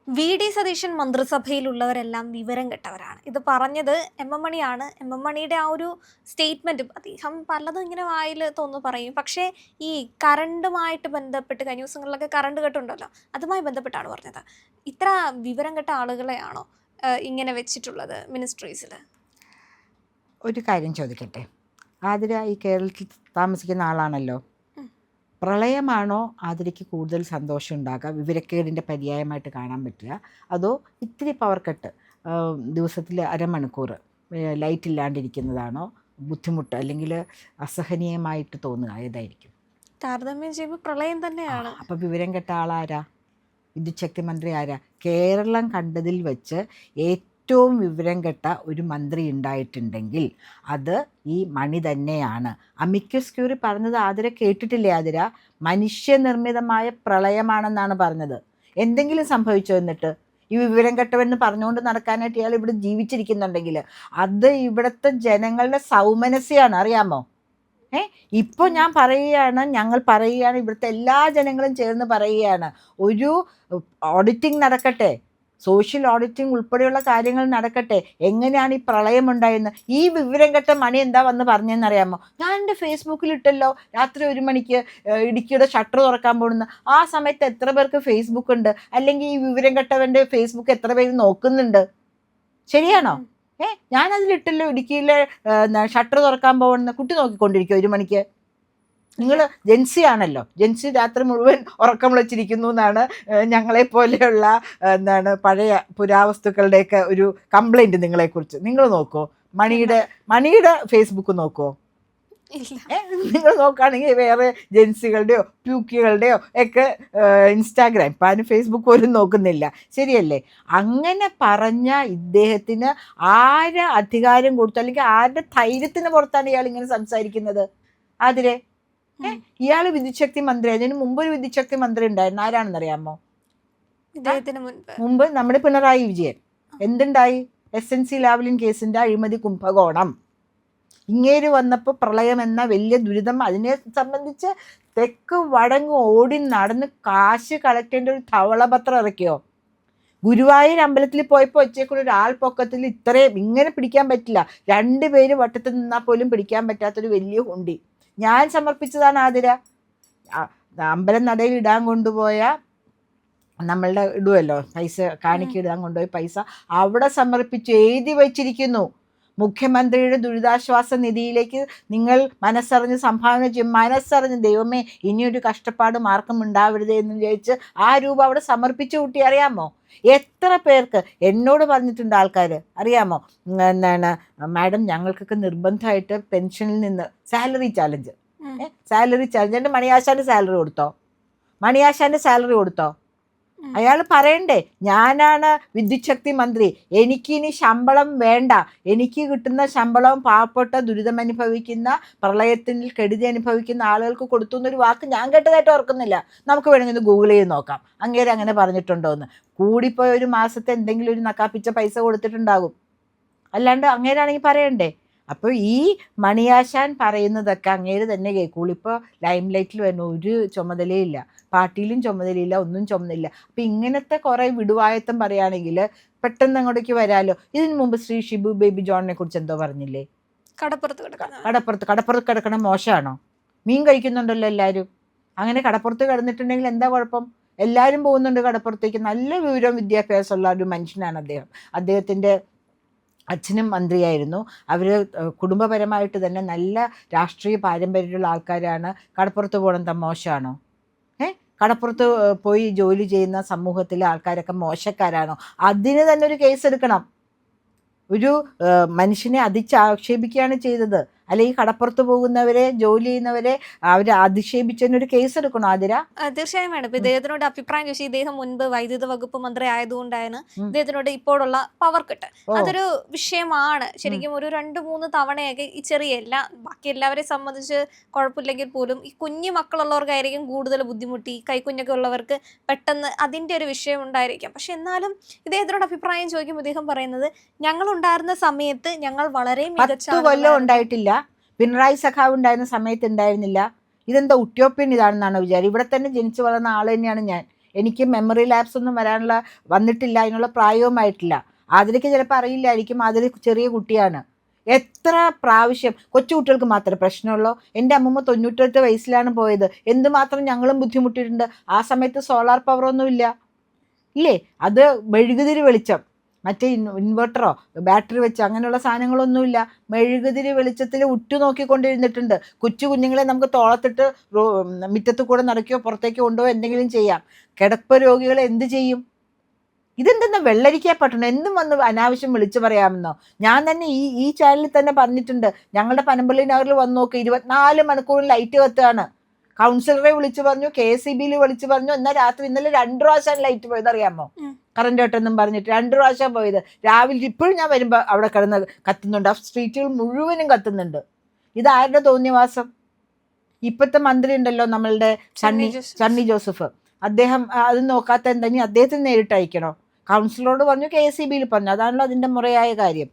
VD. Satheesan മന്ത്രിസഭയിലുള്ളവരെല്ലാം വിവരം കെട്ടവരാണ്. ഇത് പറഞ്ഞത് എം.എം. മണിയാണ്. എം.എം. മണിയുടെ ആ ഒരു സ്റ്റേറ്റ്മെന്റും അദ്ദേഹം പലതും ഇങ്ങനെ വായിൽ തോന്നുന്നു പറയും. പക്ഷേ ഈ കറണ്ടുമായിട്ട് ബന്ധപ്പെട്ട് കഴിഞ്ഞ ദിവസങ്ങളിലൊക്കെ കറണ്ട് കട്ടുണ്ടല്ലോ, അതുമായി ബന്ധപ്പെട്ടാണ് പറഞ്ഞത്. ഇത്ര വിവരം കെട്ട ആളുകളെയാണോ ഇങ്ങനെ വെച്ചിട്ടുള്ളത് മിനിസ്ട്രീസിൽ? ഒരു കാര്യം ചോദിക്കട്ടെ, ആതിര ഈ കേരളത്തിൽ താമസിക്കുന്ന ആളാണല്ലോ. പ്രളയമാണോ ആതിരയ്ക്ക് കൂടുതൽ സന്തോഷം ഉണ്ടാകുക, വിവരക്കേടിൻ്റെ പര്യായമായിട്ട് കാണാൻ പറ്റുക, അതോ ഇത്തിരി പവർ കട്ട് ദിവസത്തിൽ അരമണിക്കൂർ ലൈറ്റ് ഇല്ലാണ്ടിരിക്കുന്നതാണോ ബുദ്ധിമുട്ട് അല്ലെങ്കിൽ അസഹനീയമായിട്ട് തോന്നുക? ഏതായിരിക്കും? താരതമ്യം ചെയ്യുമ്പോൾ പ്രളയം തന്നെയാണ്. അപ്പോൾ വിവരം കെട്ട ആളാരാ? വിദ്യുച്ഛക്തി മന്ത്രി ആരാ? കേരളം കണ്ടതിൽ വെച്ച് ഏറ്റവും വിവരം കെട്ട ഒരു മന്ത്രി ഉണ്ടായിട്ടുണ്ടെങ്കിൽ അത് ഈ മണി തന്നെയാണ്. അമിക്കസ് ക്യൂറി പറഞ്ഞത് ആതിര കേട്ടിട്ടില്ലേ? ആതിര, മനുഷ്യനിർമ്മിതമായ പ്രളയമാണെന്നാണ് പറഞ്ഞത്. എന്തെങ്കിലും സംഭവിച്ചോ? എന്നിട്ട് ഈ വിവരം കെട്ടവെന്ന് പറഞ്ഞുകൊണ്ട് നടക്കാനായിട്ട് ഇയാൾ ഇവിടെ ജീവിച്ചിരിക്കുന്നുണ്ടെങ്കിൽ അത് ഇവിടുത്തെ ജനങ്ങളുടെ സൗമനസ്യാണ്, അറിയാമോ? ഇപ്പോൾ ഞാൻ പറയുകയാണ്, ഞങ്ങൾ പറയുകയാണ്, ഇവിടുത്തെ എല്ലാ ജനങ്ങളും ചേർന്ന് പറയുകയാണ്, ഒരു ഓഡിറ്റിംഗ് നടക്കട്ടെ, സോഷ്യൽ ഓഡിറ്റിംഗ് ഉൾപ്പെടെയുള്ള കാര്യങ്ങൾ നടക്കട്ടെ. എങ്ങനെയാണ് ഈ പ്രളയം ഉണ്ടായെന്ന് ഈ വിവരം കെട്ട മണി എന്താ വന്ന് പറഞ്ഞതെന്നറിയാമോ? ഞാൻ എൻ്റെ ഫേസ്ബുക്കിൽ ഇട്ടല്ലോ, രാത്രി 1 മണിക്ക് ഇടുക്കിയുടെ ഷട്ടർ തുറക്കാൻ പോകുന്ന ആ സമയത്ത് എത്ര പേർക്ക് ഫേസ്ബുക്ക് ഉണ്ട്? അല്ലെങ്കിൽ ഈ വിവരം കെട്ടവൻ്റെ ഫേസ്ബുക്ക് എത്ര പേര് നോക്കുന്നുണ്ട്? ശരിയാണോ? ഞാനതിലിട്ടല്ലോ ഇടുക്കിയിലെ ഷട്ടർ തുറക്കാൻ പോകുന്ന കുട്ടി നോക്കിക്കൊണ്ടിരിക്കും 1 മണിക്ക്. നിങ്ങൾ ജെൻസി ആണല്ലോ, ജെൻസി രാത്രി മുഴുവൻ ഉറക്കം വിളിച്ചിരിക്കുന്നു എന്നാണ് ഞങ്ങളെപ്പോലെയുള്ള പഴയ പുരാവസ്തുക്കളുടെയൊക്കെ ഒരു കംപ്ലൈൻറ്റ് നിങ്ങളെക്കുറിച്ച്. നിങ്ങൾ നോക്കുമോ? മണിയുടെ ഫേസ്ബുക്ക് നോക്കുമോ? നിങ്ങൾ നോക്കുകയാണെങ്കിൽ വേറെ ജെൻസികളുടെയോ പ്യൂക്കികളുടെയോ ഒക്കെ ഇൻസ്റ്റാഗ്രാം, ഇപ്പം അതിന് ഫേസ്ബുക്ക് പോലും നോക്കുന്നില്ല. ശരിയല്ലേ? അങ്ങനെ പറഞ്ഞ ഇദ്ദേഹത്തിന് ആര് അധികാരം കൊടുത്തു, അല്ലെങ്കിൽ ആരുടെ ധൈര്യത്തിന് പുറത്താണ് ഇയാൾ ഇങ്ങനെ സംസാരിക്കുന്നത്? അതിരെ ഇയാൾ വിദ്യുച്ഛക്തി മന്ത്രി, അതിന് മുമ്പ് ഒരു വിദ്യുച്ഛക്തി മന്ത്രി ഉണ്ടായിരുന്നു. ആരാണെന്നറിയാമോ? മുമ്പ് നമ്മുടെ പിണറായി വിജയൻ. എന്തുണ്ടായി? SNC ലാവ്ലിൻ കേസിന്റെ അഴിമതി കുംഭകോണം. ഇങ്ങേര് വന്നപ്പോൾ പ്രളയം എന്ന വലിയ ദുരിതം, അതിനെ സംബന്ധിച്ച് തെക്ക് വടങ്ങ് ഓടി നടന്ന് കാശ് കളക്ട് ചെയ്യേണ്ട ഒരു ധവളപത്രം ഇറക്കിയോ? ഗുരുവായൂർ അമ്പലത്തിൽ പോയപ്പോൾ ഒച്ചേക്കൂടെ ഒരാൾ പൊക്കത്തിൽ ഇത്രയും ഇങ്ങനെ പിടിക്കാൻ പറ്റില്ല, 2 പേര് വട്ടത്തിൽ നിന്നാൽ പോലും പിടിക്കാൻ പറ്റാത്തൊരു വലിയ ഹുണ്ടി ഞാൻ സമർപ്പിച്ചതാണ്. ആതിര, അമ്പലം നടയിൽ ഇടാൻ കൊണ്ടുപോയ നമ്മളുടെ ഇടുമല്ലോ പൈസ, കാണിക്ക ഇടാൻ കൊണ്ടുപോയി പൈസ അവിടെ സമർപ്പിച്ച് എഴുതി വച്ചിരിക്കുന്നു, മുഖ്യമന്ത്രിയുടെ ദുരിതാശ്വാസ നിധിയിലേക്ക് നിങ്ങൾ മനസ്സറിഞ്ഞ് സംഭാവന ചെയ്യും. മനസ്സറിഞ്ഞ്, ദൈവമേ ഇനിയൊരു കഷ്ടപ്പാട് മാർക്കും ഉണ്ടാവരുത് എന്ന് വിചാരിച്ച് ആ രൂപ അവിടെ സമർപ്പിച്ചു കൂട്ടി. അറിയാമോ എത്ര പേർക്ക്? എന്നോട് പറഞ്ഞിട്ടുണ്ട് ആൾക്കാർ, അറിയാമോ, മാഡം ഞങ്ങൾക്കൊക്കെ നിർബന്ധമായിട്ട് പെൻഷനിൽ നിന്ന് സാലറി ചാലഞ്ച് എൻ്റെ മണിയാശാൻ്റെ സാലറി കൊടുത്തോ? മണിയാശാൻ്റെ സാലറി കൊടുത്തോ? അയാൾ പറയണ്ടേ, ഞാനാണ് വിദ്യുച്ഛക്തി മന്ത്രി, എനിക്കിനി ശമ്പളം വേണ്ട, എനിക്ക് കിട്ടുന്ന ശമ്പളം പാവപ്പെട്ട ദുരിതമനുഭവിക്കുന്ന പ്രളയത്തിൽ കെടുതി അനുഭവിക്കുന്ന ആളുകൾക്ക് കൊടുത്തു എന്നൊരു വാക്ക് ഞാൻ കേട്ടതായിട്ട് ഓർക്കുന്നില്ല. നമുക്ക് വേണമെങ്കിൽ ഒന്ന് ഗൂഗിൾ ചെയ്ത് നോക്കാം അങ്ങേരെ അങ്ങനെ പറഞ്ഞിട്ടുണ്ടോ എന്ന്. കൂടിപ്പോയ ഒരു മാസത്തെ എന്തെങ്കിലും ഒരു നക്കാപ്പിച്ച പൈസ കൊടുത്തിട്ടുണ്ടാകും, അല്ലാണ്ട് അങ്ങേരാണെങ്കിൽ പറയണ്ടേ? അപ്പോൾ ഈ മണിയാശാൻ പറയുന്നതൊക്കെ അങ്ങേര് തന്നെ കേൾക്കുള്ളൂ. ഇപ്പോൾ ലൈം ലൈറ്റിൽ വരുന്ന ഒരു ചുമതലയില്ല, പാർട്ടിയിലും ചുമതലയില്ല, ഒന്നും ചുമതലയില്ല. അപ്പം ഇങ്ങനത്തെ കുറേ വിടുവായത്തം പറയുകയാണെങ്കിൽ പെട്ടെന്ന് അങ്ങോട്ടേക്ക് വരാമല്ലോ. ഇതിനു മുമ്പ് ശ്രീ ഷിബു ബേബി ജോണിനെ കുറിച്ച് എന്തോ പറഞ്ഞില്ലേ? കടപ്പുറത്ത് കിടക്കണം മോശമാണോ? മീൻ കഴിക്കുന്നുണ്ടല്ലോ എല്ലാവരും. അങ്ങനെ കടപ്പുറത്ത് കിടന്നിട്ടുണ്ടെങ്കിൽ എന്താ കുഴപ്പം? എല്ലാവരും പോകുന്നുണ്ട് കടപ്പുറത്തേക്ക്. നല്ല വിവരവും വിദ്യാഭ്യാസമുള്ള ഒരു മനുഷ്യനാണ് അദ്ദേഹം. അദ്ദേഹത്തിൻ്റെ അച്ഛനും മന്ത്രിയായിരുന്നു. അവർ കുടുംബപരമായിട്ട് തന്നെ നല്ല രാഷ്ട്രീയ പാരമ്പര്യമുള്ള ആൾക്കാരാണ്. കടപ്പുറത്ത് പോകണം മോശമാണോ? കടപ്പുറത്ത് പോയി ജോലി ചെയ്യുന്ന സമൂഹത്തിലെ ആൾക്കാരൊക്കെ മോശക്കാരാണോ? അതിന് തന്നെ ഒരു കേസ് എടുക്കണം. ഒരു മനുഷ്യനെ അധിക്ഷേപിക്കുകയാണ് ചെയ്തത്, അല്ലെങ്കിൽ കടപ്പുറത്ത് പോകുന്നവരെ, ജോലി ചെയ്യുന്നവരെ അവർ അധിക്ഷേപിച്ചതിനൊരു കേസ് എടുക്കണോ ആതിര? തീർച്ചയായും വേണം. ഇപ്പൊ ഇദ്ദേഹത്തിനോട് അഭിപ്രായം ചോദിച്ചാൽ ഇദ്ദേഹം മുൻപ് വൈദ്യുത വകുപ്പ് മന്ത്രി ആയതുകൊണ്ടാണ് ഇദ്ദേഹത്തിനോട് ഇപ്പോഴുള്ള പവർ കട്ട് അതൊരു വിഷയമാണ്. ശരിക്കും ഒരു 2-3 തവണയൊക്കെ ഈ ചെറിയ ബാക്കി എല്ലാവരെയും സംബന്ധിച്ച് കുഴപ്പമില്ലെങ്കിൽ പോലും ഈ കുഞ്ഞു മക്കളുള്ളവർക്കായിരിക്കും കൂടുതൽ ബുദ്ധിമുട്ടി, കൈക്കുഞ്ഞൊക്കെ ഉള്ളവർക്ക് പെട്ടെന്ന് അതിന്റെ ഒരു വിഷയം ഉണ്ടായിരിക്കാം. പക്ഷെ എന്നാലും ഇദ്ദേഹത്തിനോട് അഭിപ്രായം ചോദിക്കുമ്പോൾ ഇദ്ദേഹം പറയുന്നത്, ഞങ്ങൾ ഉണ്ടായിരുന്ന സമയത്ത് ഞങ്ങൾ വളരെ മികച്ച ഉണ്ടായിട്ടില്ല, പിണറായി സഖാവ് ഉണ്ടായിരുന്ന സമയത്ത് ഉണ്ടായിരുന്നില്ല. ഇതെന്താ ഉട്യോപ്യൻ ഇതാണെന്നാണ് വിചാരം? ഇവിടെ തന്നെ ജനിച്ചു വളർന്ന ആൾ തന്നെയാണ് ഞാൻ. എനിക്ക് മെമ്മറി ലാപ്സ് ഒന്നും വന്നിട്ടില്ല, അതിനുള്ള പ്രായവുമായിട്ടില്ല. ആതിരയ്ക്ക് ചിലപ്പോൾ അറിയില്ലായിരിക്കും, ആതിര ചെറിയ കുട്ടിയാണ്. എത്ര പ്രാവശ്യം, കൊച്ചു കുട്ടികൾക്ക് മാത്രമേ പ്രശ്നമുള്ളൂ. എൻ്റെ അമ്മൂമ്മ 98 വയസ്സിലാണ് പോയത്. എന്തുമാത്രം ഞങ്ങളും ബുദ്ധിമുട്ടിയിട്ടുണ്ട്. ആ സമയത്ത് സോളാർ പവറൊന്നും ഇല്ല, ഇല്ലേ? അത് മെഴുകുതിരി വെളിച്ചം, മറ്റേ ഇൻവെർട്ടറോ ബാറ്ററി വെച്ച് അങ്ങനെയുള്ള സാധനങ്ങളൊന്നുമില്ല. മെഴുകുതിരി വെളിച്ചത്തിൽ ഉറ്റുനോക്കിക്കൊണ്ടിരുന്നിട്ടുണ്ട്. കൊച്ചു കുഞ്ഞുങ്ങളെ നമുക്ക് തോളത്തിട്ട് മുറ്റത്ത് കൂടെ നടക്കുകയോ പുറത്തേക്ക് കൊണ്ടുപോയോ എന്തെങ്കിലും ചെയ്യാം. കിടപ്പ് രോഗികളെ എന്ത് ചെയ്യും? ഇതെന്തെന്നാ വെള്ളരിക്കാ പട്ടണം, എന്നും വന്ന് അനാവശ്യം വിളിച്ചു പറയാമെന്നോ? ഞാൻ തന്നെ ഈ ചാനലിൽ തന്നെ പറഞ്ഞിട്ടുണ്ട്, ഞങ്ങളുടെ പനമ്പള്ളി നഗറിൽ വന്ന് നോക്ക്, 24 മണിക്കൂറും ലൈറ്റ് കത്തുകയാണ്. കൗൺസിലറെ വിളിച്ചു പറഞ്ഞു, KSEBയിൽ വിളിച്ചു പറഞ്ഞു. എന്നാൽ രാത്രി ഇന്നലെ 2 പ്രാവശ്യം ലൈറ്റ് പോയത് അറിയാമോ? കറണ്ട് കട്ടെന്നും പറഞ്ഞിട്ട് 2 പ്രാവശ്യം പോയത്. രാവിലെ ഇപ്പോഴും ഞാൻ വരുമ്പോൾ അവിടെ കിടന്ന് കത്തുന്നുണ്ട്. ആ സ്ട്രീറ്റുകൾ മുഴുവനും കത്തുന്നുണ്ട്. ഇതാരുടെ തോന്നിയവാസം? ഇപ്പോഴത്തെ മന്ത്രി ഉണ്ടല്ലോ നമ്മളുടെ സണ്ണി ജോസഫ്, അദ്ദേഹം അത് നോക്കാത്ത എന്തെങ്കിലും അദ്ദേഹത്തിന് നേരിട്ട് അയക്കണോ? കൗൺസിലറോട് പറഞ്ഞു, KSEBയിൽ പറഞ്ഞു. അതാണല്ലോ അതിൻ്റെ മുറയായ കാര്യം.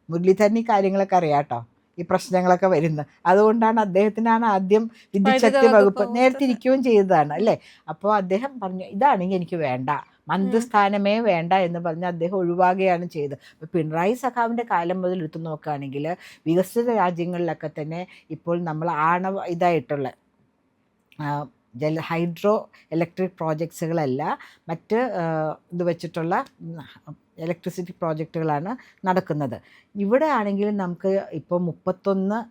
മുരളീധരൻ ഈ കാര്യങ്ങളൊക്കെ അറിയാട്ടോ, ഈ പ്രശ്നങ്ങളൊക്കെ വരുന്നത്. അതുകൊണ്ടാണ് അദ്ദേഹത്തിനാണ് ആദ്യം വിദ്യുച്ഛക്തി വകുപ്പ് നേരത്തെ ഇരിക്കുകയും ചെയ്തതാണ്, അല്ലേ? അപ്പോൾ അദ്ദേഹം പറഞ്ഞു, ഇതാണെങ്കിൽ എനിക്ക് വേണ്ട, മന്ത്രിസ്ഥാനമേ വേണ്ട എന്ന് പറഞ്ഞ് അദ്ദേഹം ഒഴിവാകുകയാണ് ചെയ്തത്. അപ്പോൾ പിണറായി സഖാവിൻ്റെ കാലം മുതൽ എടുത്തു നോക്കുകയാണെങ്കിൽ വികസിത രാജ്യങ്ങളിലൊക്കെ തന്നെ ഇപ്പോൾ നമ്മൾ ഇതായിട്ടുള്ള ഹൈഡ്രോ ഇലക്ട്രിക് പ്രോജക്ട്സുകളല്ല, മറ്റ് ഇത് വെച്ചിട്ടുള്ള ഇലക്ട്രിസിറ്റി പ്രോജക്റ്റുകളാണ് നടക്കുന്നത്. ഇവിടെ ആണെങ്കിലും നമുക്ക് ഇപ്പോൾ 31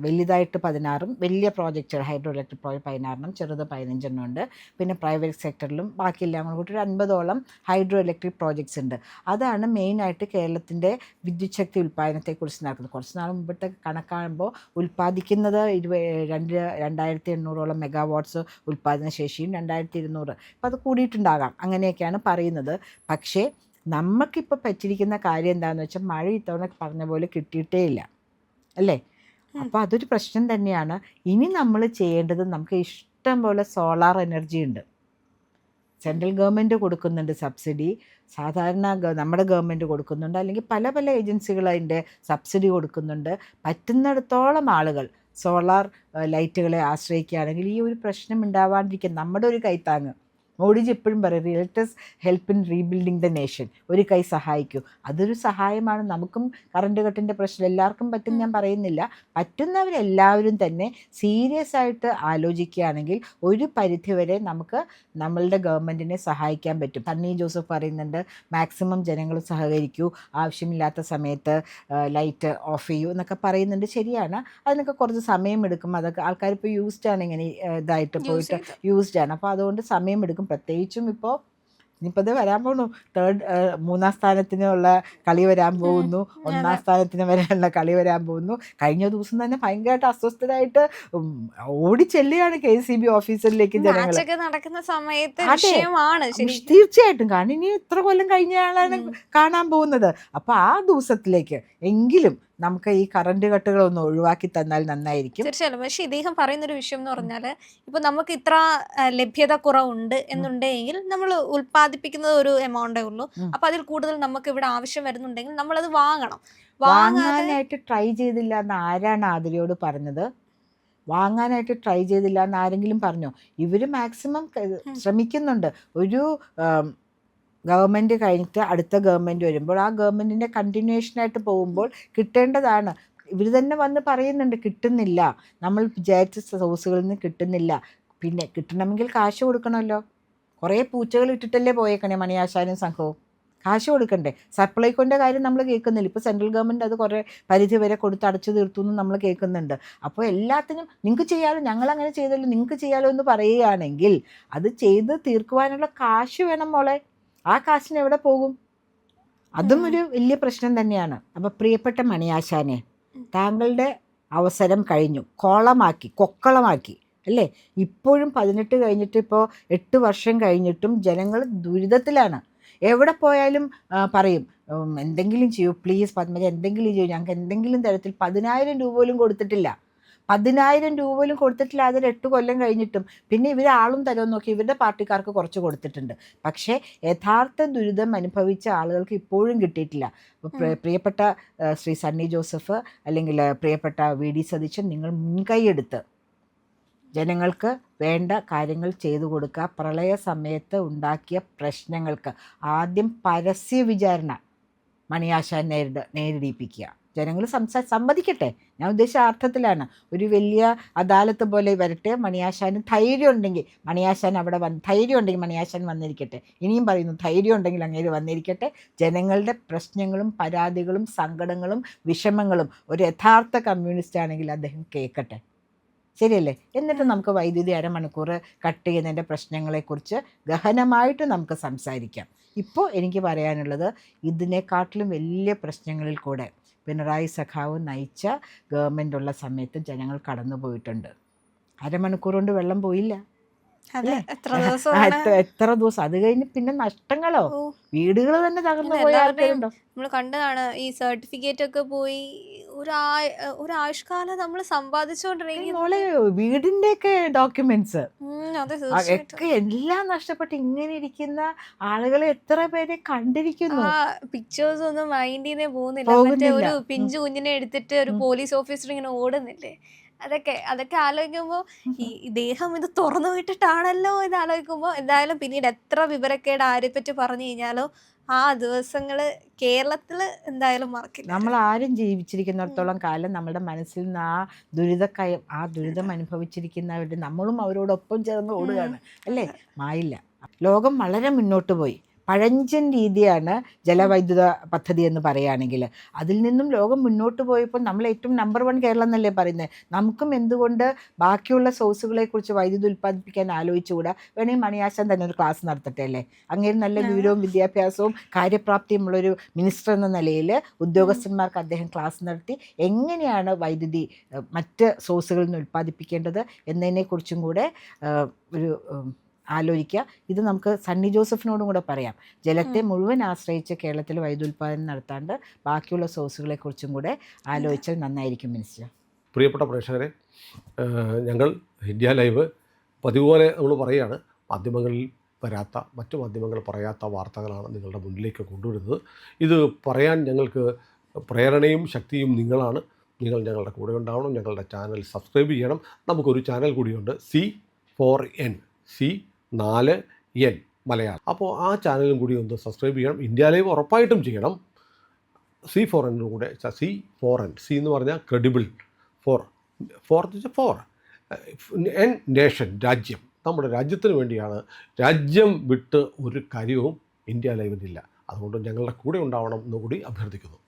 വലുതായിട്ട് 16 വലിയ പ്രോജക്റ്റുകൾ, ഹൈഡ്രോ ഇലക്ട്രിക് പ്രോജക്റ്റ് 16, ചെറുത് 15 ഉണ്ട്. പിന്നെ പ്രൈവറ്റ് സെക്ടറിലും ബാക്കിയെല്ലാം കൂടി ഒരു 50ഓളം ഹൈഡ്രോ ഇലക്ട്രിക് പ്രോജക്ട്സ് ഉണ്ട്. അതാണ് മെയിനായിട്ട് കേരളത്തിൻ്റെ വിദ്യുത് ശക്തി ഉൽപ്പാദനത്തെക്കുറിച്ച് നടക്കുന്നത്. കുറച്ച് നാൾ മുമ്പത്തെ കണക്കാകുമ്പോൾ ഉൽപ്പാദിക്കുന്നത് 2800ഓളം മെഗാവാട്ട്സ് ഉൽപ്പാദന ശേഷിയും 2200, അപ്പോൾ അത് കൂടിയിട്ടുണ്ടാകാം, അങ്ങനെയൊക്കെയാണ് പറയുന്നത്. പക്ഷേ നമുക്കിപ്പോൾ പറ്റിയിരിക്കുന്ന കാര്യം എന്താണെന്ന് വെച്ചാൽ, മഴ ഇത്തവണ പറഞ്ഞ പോലെ കിട്ടിയിട്ടേ ഇല്ല, അല്ലേ? അപ്പോൾ അതൊരു പ്രശ്നം തന്നെയാണ്. ഇനി നമ്മൾ ചെയ്യേണ്ടത്, നമുക്ക് ഇഷ്ടം പോലെ സോളാർ എനർജി ഉണ്ട്. സെൻട്രൽ ഗവൺമെൻറ് കൊടുക്കുന്നുണ്ട് സബ്സിഡി, സാധാരണ നമ്മുടെ ഗവൺമെൻറ് കൊടുക്കുന്നുണ്ട്, അല്ലെങ്കിൽ പല പല ഏജൻസികൾ അതിൻ്റെ സബ്സിഡി കൊടുക്കുന്നുണ്ട്. പറ്റുന്നിടത്തോളം ആളുകൾ സോളാർ ലൈറ്റുകളെ ആശ്രയിക്കുകയാണെങ്കിൽ ഈ ഒരു പ്രശ്നം ഉണ്ടാവാണ്ടിരിക്കും. നമ്മുടെ ഒരു കൈത്താങ്ങ്, മോഡിജി എപ്പോഴും പറയും, realtors help in rebuilding the nation, ഒരു കൈ സഹായിക്കൂ. അതൊരു സഹായമാണ്. നമുക്കും കറണ്ട് കട്ടിൻ്റെ പ്രശ്നം എല്ലാവർക്കും പറ്റും ഞാൻ പറയുന്നില്ല, പറ്റുന്നവരെല്ലാവരും തന്നെ സീരിയസ് ആയിട്ട് ആലോചിക്കുകയാണെങ്കിൽ ഒരു പരിധിവരെ നമുക്ക് നമ്മളുടെ ഗവൺമെൻറ്റിനെ സഹായിക്കാൻ പറ്റും. സണ്ണി ജോസഫ് പറയുന്നുണ്ട്, മാക്സിമം ജനങ്ങൾ സഹകരിക്കൂ, ആവശ്യമില്ലാത്ത സമയത്ത് ലൈറ്റ് ഓഫ് ചെയ്യൂ എന്നൊക്കെ പറയുന്നുണ്ട്. ശരിയാണ്, അതിനൊക്കെ കുറച്ച് സമയമെടുക്കും. അതൊക്കെ ആൾക്കാരിപ്പോൾ യൂസ്ഡാണ്, ഇങ്ങനെ ഇതായിട്ട് പോയിട്ട് യൂസ്ഡാണ്. അപ്പോൾ അതുകൊണ്ട് സമയമെടുക്കും. പ്രത്യേകിച്ചും ഇനിയിപ്പോൾ ഇത് വരാൻ പോകുന്നു, 3ാം സ്ഥാനത്തിനുള്ള കളി വരാൻ പോകുന്നു, 1ാം സ്ഥാനത്തിന് വരാനുള്ള കളി വരാൻ പോകുന്നു. കഴിഞ്ഞ ദിവസം തന്നെ ഭയങ്കരമായിട്ട് അസ്വസ്ഥരായിട്ട് ഓടിച്ചെല്ലുകയാണ് KSEB ഓഫീസറിലേക്ക് ജനങ്ങൾ നടക്കുന്ന സമയത്ത്. തീർച്ചയായിട്ടും, കാരണം ഇനി ഇത്ര കൊല്ലം കഴിഞ്ഞാലാണ് കാണാൻ പോകുന്നത്. അപ്പോൾ ആ ദിവസത്തിലേക്ക് എങ്കിലും നമുക്ക് ഈ കറണ്ട് കട്ടുകളൊന്ന് ഒഴിവാക്കി തന്നാൽ നന്നായിരിക്കും. തീർച്ചയായും. പക്ഷെ ഇദ്ദേഹം പറയുന്നൊരു വിഷയം എന്ന് പറഞ്ഞാൽ, ഇപ്പൊ നമുക്ക് ഇത്ര ലഭ്യത കുറവുണ്ട് എന്നുണ്ടെങ്കിൽ നമ്മൾ ഉൽപ്പാദിപ്പിക്കുന്നത് ഒരു എമൗണ്ടേ ഉള്ളൂ. അപ്പൊ അതിൽ കൂടുതൽ നമുക്ക് ഇവിടെ ആവശ്യം വരുന്നുണ്ടെങ്കിൽ നമ്മളത് വാങ്ങാനായിട്ട് ട്രൈ ചെയ്തില്ല എന്ന് ആരാണ് ആതിരയോട് പറഞ്ഞത്? വാങ്ങാനായിട്ട് ട്രൈ ചെയ്തില്ല എന്ന് ആരെങ്കിലും പറഞ്ഞോ? ഇവർ മാക്സിമം ശ്രമിക്കുന്നുണ്ട്. ഒരു ഗവൺമെൻറ് കഴിഞ്ഞിട്ട് അടുത്ത ഗവൺമെൻറ് വരുമ്പോൾ ആ ഗവൺമെൻറ്റിൻ്റെ കണ്ടിന്യൂഷനായിട്ട് പോകുമ്പോൾ കിട്ടേണ്ടതാണ്. ഇവർ തന്നെ വന്ന് പറയുന്നുണ്ട്, കിട്ടുന്നില്ല, നമ്മൾ വിചാരിച്ച സോഴ്സുകളിൽ നിന്ന് കിട്ടുന്നില്ല. പിന്നെ കിട്ടണമെങ്കിൽ കാശ് കൊടുക്കണമല്ലോ. കുറേ പൂച്ചകൾ ഇട്ടിട്ടല്ലേ പോയേക്കണേ മണിയാശാനും സംഘവും, കാശ് കൊടുക്കണ്ടേ? സപ്ലൈകോൻ്റെ കാര്യം നമ്മൾ കേൾക്കുന്നില്ല. ഇപ്പോൾ സെൻട്രൽ ഗവൺമെൻറ് അത് കുറേ പരിധി വരെ കൊടുത്ത് അടച്ചു തീർത്തു എന്ന് നമ്മൾ കേൾക്കുന്നുണ്ട്. അപ്പോൾ എല്ലാത്തിനും നിങ്ങൾക്ക് ചെയ്യാലോ, ഞങ്ങളങ്ങനെ ചെയ്തല്ലോ, നിങ്ങൾക്ക് ചെയ്യാലോ എന്ന് പറയുകയാണെങ്കിൽ അത് ചെയ്ത് തീർക്കുവാനുള്ള കാശ് വേണം മോളെ. ആ കാശിന് എവിടെ പോകും? അതും ഒരു വലിയ പ്രശ്നം തന്നെയാണ്. അപ്പോൾ പ്രിയപ്പെട്ട മണിയാശാനെ, താങ്കളുടെ അവസരം കഴിഞ്ഞു. കൊക്കളമാക്കി അല്ലേ? ഇപ്പോഴും 18 കഴിഞ്ഞിട്ട് ഇപ്പോൾ 8 വർഷം കഴിഞ്ഞിട്ടും ജനങ്ങൾ ദുരിതത്തിലാണ്. എവിടെ പോയാലും പറയും, എന്തെങ്കിലും ചെയ്യൂ പ്ലീസ് പത്മജ, എന്തെങ്കിലും ചെയ്യൂ, ഞങ്ങൾക്ക് എന്തെങ്കിലും തരത്തിൽ 10,000 രൂപ പോലും കൊടുത്തിട്ടില്ല. 10,000 രൂപ പോലും കൊടുത്തിട്ടില്ല. അതൊരു 8 കൊല്ലം കഴിഞ്ഞിട്ടും. പിന്നെ ഇവർ ആളും തരവും നോക്കി ഇവരുടെ പാർട്ടിക്കാർക്ക് കുറച്ച് കൊടുത്തിട്ടുണ്ട്. പക്ഷേ യഥാർത്ഥ ദുരിതം അനുഭവിച്ച ആളുകൾക്ക് ഇപ്പോഴും കിട്ടിയിട്ടില്ല. പ്രിയപ്പെട്ട ശ്രീ സണ്ണി ജോസഫ് അല്ലെങ്കിൽ പ്രിയപ്പെട്ട VD സതീശൻ, നിങ്ങൾ മുൻകൈയെടുത്ത് ജനങ്ങൾക്ക് വേണ്ട കാര്യങ്ങൾ ചെയ്തു കൊടുക്കുക. പ്രളയ സമയത്ത് ഉണ്ടാക്കിയ പ്രശ്നങ്ങൾക്ക് ആദ്യം പരസ്യ വിചാരണ മണിയാശാൻ നേരിടിപ്പിക്കുക. ജനങ്ങൾ സമ്മതിക്കട്ടെ, ഞാൻ ഉദ്ദേശിച്ച അർത്ഥത്തിലാണ്. ഒരു വലിയ അദാലത്ത് പോലെ വരട്ടെ. മണിയാശാന് ധൈര്യം ഉണ്ടെങ്കിൽ മണിയാശാൻ അവിടെ ധൈര്യം ഉണ്ടെങ്കിൽ മണിയാശാൻ വന്നിരിക്കട്ടെ. ഇനിയും പറയുന്നു, ധൈര്യം ഉണ്ടെങ്കിൽ അങ്ങേര് വന്നിരിക്കട്ടെ. ജനങ്ങളുടെ പ്രശ്നങ്ങളും പരാതികളും സങ്കടങ്ങളും വിഷമങ്ങളും ഒരു യഥാർത്ഥ കമ്മ്യൂണിസ്റ്റ് ആണെങ്കിൽ അദ്ദേഹം കേൾക്കട്ടെ. ശരിയല്ലേ? എന്നിട്ട് നമുക്ക് വൈദ്യുതി അരമണിക്കൂർ കട്ട് ചെയ്യുന്നതിൻ്റെ പ്രശ്നങ്ങളെക്കുറിച്ച് ഗഹനമായിട്ട് നമുക്ക് സംസാരിക്കാം. ഇപ്പോൾ എനിക്ക് പറയാനുള്ളത്, ഇതിനെക്കാട്ടിലും വലിയ പ്രശ്നങ്ങളിൽ കൂടെ പിണറായി സഖാവ് നയിച്ച ഗവൺമെൻറ് ഉള്ള സമയത്ത് ജനങ്ങൾ കടന്നു പോയിട്ടുണ്ട്. അരമണിക്കൂർ കൊണ്ട് വെള്ളം പോയില്ല. എത്ര ദിവസം അത് കഴിഞ്ഞ് പിന്നെ നഷ്ടങ്ങളോ, വീടുകൾ തന്നെ തകർന്നു പോയ ആൾക്കാരുണ്ടോ? നമ്മൾ കണ്ടതാണ്. ഈ സർട്ടിഫിക്കറ്റ് ഒക്കെ പോയി ഒരാഴ്ചക്കാലം നമ്മൾ സമ്പാദിച്ചുകൊണ്ടിരിക്കും. വീടിന്റെ ഒക്കെ ഡോക്യുമെന്റ്സ് ഒക്കെ എല്ലാം നഷ്ടപ്പെട്ട് ഇങ്ങനെ ഇരിക്കുന്ന ആളുകളെ എത്ര പേരെ കണ്ടിരിക്കുന്നു. പിക്ചേഴ്സ് ഒന്നും മൈൻഡിന്നേ പോകുന്നില്ല. മറ്റേ ഒരു പിഞ്ചു കുഞ്ഞിനെ എടുത്തിട്ട് ഒരു പോലീസ് ഓഫീസർ ഇങ്ങനെ ഓടുന്നില്ലേ, അതൊക്കെ ആലോചിക്കുമ്പോൾ ഈ ഇദ്ദേഹം ഇത് തുറന്നു വിട്ടിട്ടാണല്ലോ ഇത് ആലോചിക്കുമ്പോൾ എന്തായാലും പിന്നീട് എത്ര വിവരക്കേട് ആരെപ്പറ്റി പറഞ്ഞു കഴിഞ്ഞാലോ ആ ദിവസങ്ങള് കേരളത്തില് എന്തായാലും മറക്കില്ല. നമ്മൾ ആരും ജീവിച്ചിരിക്കുന്നിടത്തോളം കാലം നമ്മുടെ മനസ്സിൽ നിന്ന് ആ ദുരിതം അനുഭവിച്ചിരിക്കുന്നവരുടെ നമ്മളും അവരോടൊപ്പം ചേർന്ന് ഓടുകയാണ് അല്ലേ? മായില്ല. ലോകം വളരെ മുന്നോട്ട് പോയി. പഴഞ്ചൻ രീതിയാണ് ജലവൈദ്യുത പദ്ധതി എന്ന് പറയുകയാണെങ്കിൽ. അതിൽ നിന്നും ലോകം മുന്നോട്ട് പോയപ്പോൾ നമ്മൾ ഏറ്റവും നമ്പർ 1 കേരളം എന്നല്ലേ പറയുന്നത്. നമുക്കും എന്തുകൊണ്ട് ബാക്കിയുള്ള സോഴ്സുകളെക്കുറിച്ച് വൈദ്യുതി ഉൽപ്പാദിപ്പിക്കാൻ ആലോചിച്ചുകൂടാ? വേണമെങ്കിൽ മണിയാശാൻ തന്നെ ഒരു ക്ലാസ് നടത്തട്ടെ അല്ലേ? അങ്ങനെ നല്ല വിവരവും വിദ്യാഭ്യാസവും കാര്യപ്രാപ്തിയുമുള്ളൊരു മിനിസ്റ്റർ എന്ന നിലയിൽ ഉദ്യോഗസ്ഥന്മാർക്ക് അദ്ദേഹം ക്ലാസ് നടത്തി എങ്ങനെയാണ് വൈദ്യുതി മറ്റ് സോഴ്സുകളിൽ നിന്ന് ഉൽപ്പാദിപ്പിക്കേണ്ടത് എന്നതിനെക്കുറിച്ചും കൂടെ ഒരു ആലോചിക്കുക. ഇത് നമുക്ക് സണ്ണി ജോസഫിനോടും കൂടെ പറയാം. ജലത്തെ മുഴുവൻ ആശ്രയിച്ച് കേരളത്തിൽ വൈദ്യുത്പാദനം നടത്താണ്ട് ബാക്കിയുള്ള സോഴ്സുകളെക്കുറിച്ചും കൂടെ ആലോചിച്ചാൽ നന്നായിരിക്കും മിനിസ്റ്റർ. പ്രിയപ്പെട്ട പ്രേക്ഷകരെ, ഞങ്ങൾ ഇന്ത്യ ലൈവ് പതിപോലെ നമ്മൾ പറയുകയാണ്, മാധ്യമങ്ങളിൽ വരാത്ത മറ്റു മാധ്യമങ്ങൾ പറയാത്ത വാർത്തകളാണ് നിങ്ങളുടെ മുന്നിലേക്ക് കൊണ്ടുവരുന്നത്. ഇത് പറയാൻ ഞങ്ങൾക്ക് പ്രേരണയും ശക്തിയും നിങ്ങളാണ്. നിങ്ങൾ ഞങ്ങളുടെ കൂടെ ഉണ്ടാവണം. ഞങ്ങളുടെ ചാനൽ സബ്സ്ക്രൈബ് ചെയ്യണം. നമുക്കൊരു ചാനൽ കൂടിയുണ്ട്, C4N മലയാളം. അപ്പോൾ ആ ചാനലും കൂടി ഒന്ന് സബ്സ്ക്രൈബ് ചെയ്യണം. ഇന്ത്യ ലൈവ് ഉറപ്പായിട്ടും ചെയ്യണം. C4N കൂടെ, C4N, C എന്ന് പറഞ്ഞാൽ ക്രെഡിബിൾ, ഫോർ എൻ നേഷൻ, രാജ്യം. നമ്മുടെ രാജ്യത്തിന് വേണ്ടിയാണ്. രാജ്യം വിട്ട് ഒരു കാര്യവും ഇന്ത്യ ലൈവിനില്ല. അതുകൊണ്ട് ഞങ്ങളുടെ കൂടെ ഉണ്ടാവണം എന്നുകൂടി അഭ്യർത്ഥിക്കുന്നു.